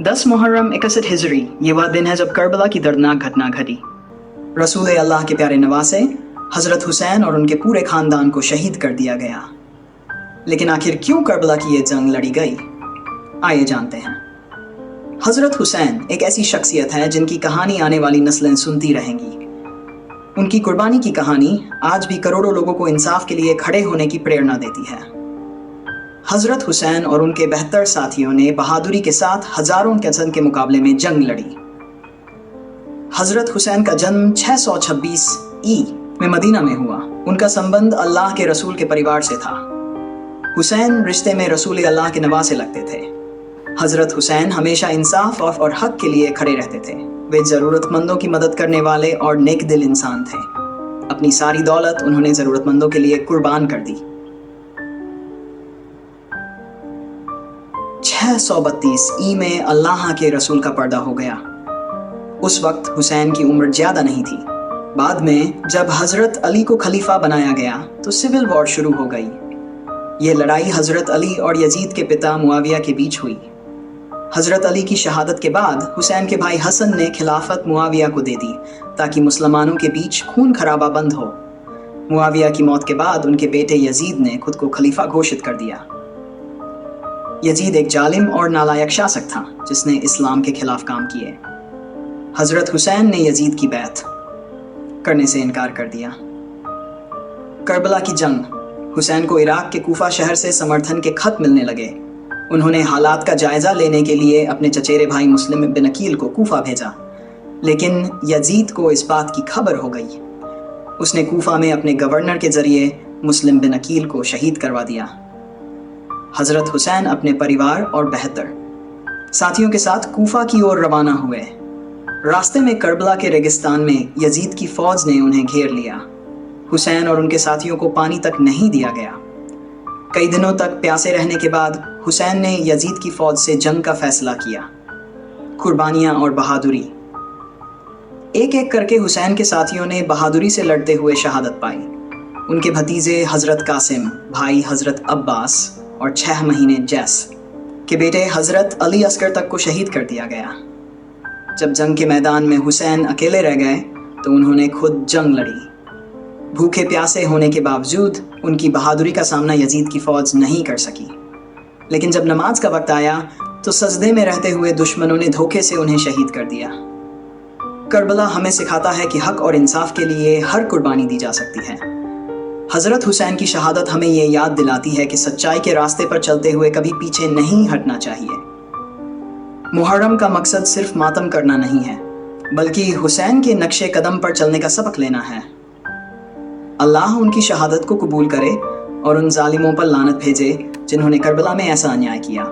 10 मुहर्रम 61 हिजरी ये वह दिन है जब करबला की दर्दनाक घटना घटी। रसूल अल्लाह के प्यारे नवासे हज़रत हुसैन और उनके पूरे ख़ानदान को शहीद कर दिया गया। लेकिन आखिर क्यों करबला की ये जंग लड़ी गई, आइए जानते हैं। हज़रत हुसैन एक ऐसी शख्सियत है जिनकी कहानी आने वाली नस्लें सुनती रहेंगी। उनकी कुर्बानी की कहानी आज भी करोड़ों लोगों को इंसाफ के लिए खड़े होने की प्रेरणा देती है। हज़रत हुसैन और उनके 72 साथियों ने बहादुरी के साथ हजारों कैसन के मुकाबले में जंग लड़ी। हज़रत हुसैन का जन्म 626 ई में मदीना में हुआ। उनका संबंध अल्लाह के रसूल के परिवार से था। हुसैन रिश्ते में रसूल अल्लाह के नवासे लगते थे। हज़रत हुसैन हमेशा इंसाफ और हक के लिए खड़े रहते थे। वे ज़रूरतमंदों की मदद करने वाले और नेक दिल इंसान थे। अपनी सारी दौलत उन्होंने ज़रूरतमंदों के लिए कुर्बान कर दी। 632 ई में अल्लाह के रसूल का पर्दा हो गया। उस वक्त हुसैन की उम्र ज़्यादा नहीं थी। बाद में जब हज़रत अली को खलीफा बनाया गया तो सिविल वॉर शुरू हो गई। ये लड़ाई हज़रत अली और यजीद के पिता मुआविया के बीच हुई। हज़रत अली की शहादत के बाद हुसैन के भाई हसन ने खिलाफत मुआविया को दे दी ताकि मुसलमानों के बीच खून खराबा बंद हो। मुआविया की मौत के बाद उनके बेटे यजीद ने खुद को खलीफा घोषित कर दिया। यजीद एक जालिम और नालायक शासक था जिसने इस्लाम के खिलाफ काम किए। हज़रत हुसैन ने यजीद की बैत करने से इनकार कर दिया। करबला की जंग। हुसैन को इराक के कूफा शहर से समर्थन के खत मिलने लगे। उन्होंने हालात का जायज़ा लेने के लिए अपने चचेरे भाई मुस्लिम बिन अकील को कूफा भेजा, लेकिन यजीद को इस बात की खबर हो गई। उसने कूफा में अपने गवर्नर के ज़रिए मुस्लिम बिन अकील को शहीद करवा दिया। हज़रत हुसैन अपने परिवार और 72 साथियों के साथ कूफा की ओर रवाना हुए। रास्ते में करबला के रेगिस्तान में यजीद की फ़ौज ने उन्हें घेर लिया। हुसैन और उनके साथियों को पानी तक नहीं दिया गया। कई दिनों तक प्यासे रहने के बाद हुसैन ने यजीद की फ़ौज से जंग का फैसला किया। कुर्बानियाँ और बहादुरी। एक एक करके हुसैन के साथियों ने बहादुरी से लड़ते हुए शहादत पाई। उनके भतीजे हज़रत कासिम, भाई हज़रत अब्बास और 6 महीने जैस के बेटे हज़रत अली अस्कर तक को शहीद कर दिया गया। जब जंग के मैदान में हुसैन अकेले रह गए तो उन्होंने खुद जंग लड़ी। भूखे प्यासे होने के बावजूद उनकी बहादुरी का सामना यजीद की फ़ौज नहीं कर सकी। लेकिन जब नमाज का वक्त आया तो सजदे में रहते हुए दुश्मनों ने धोखे से उन्हें शहीद कर दिया। करबला हमें सिखाता है कि हक और इंसाफ के लिए हर कुर्बानी दी जा सकती है। हज़रत हुसैन की शहादत हमें ये याद दिलाती है कि सच्चाई के रास्ते पर चलते हुए कभी पीछे नहीं हटना चाहिए। मुहर्रम का मकसद सिर्फ मातम करना नहीं है, बल्कि हुसैन के नक्शे कदम पर चलने का सबक लेना है। अल्लाह उनकी शहादत को कबूल करे और उन जालिमों पर लानत भेजे जिन्होंने करबला में ऐसा अन्याय किया।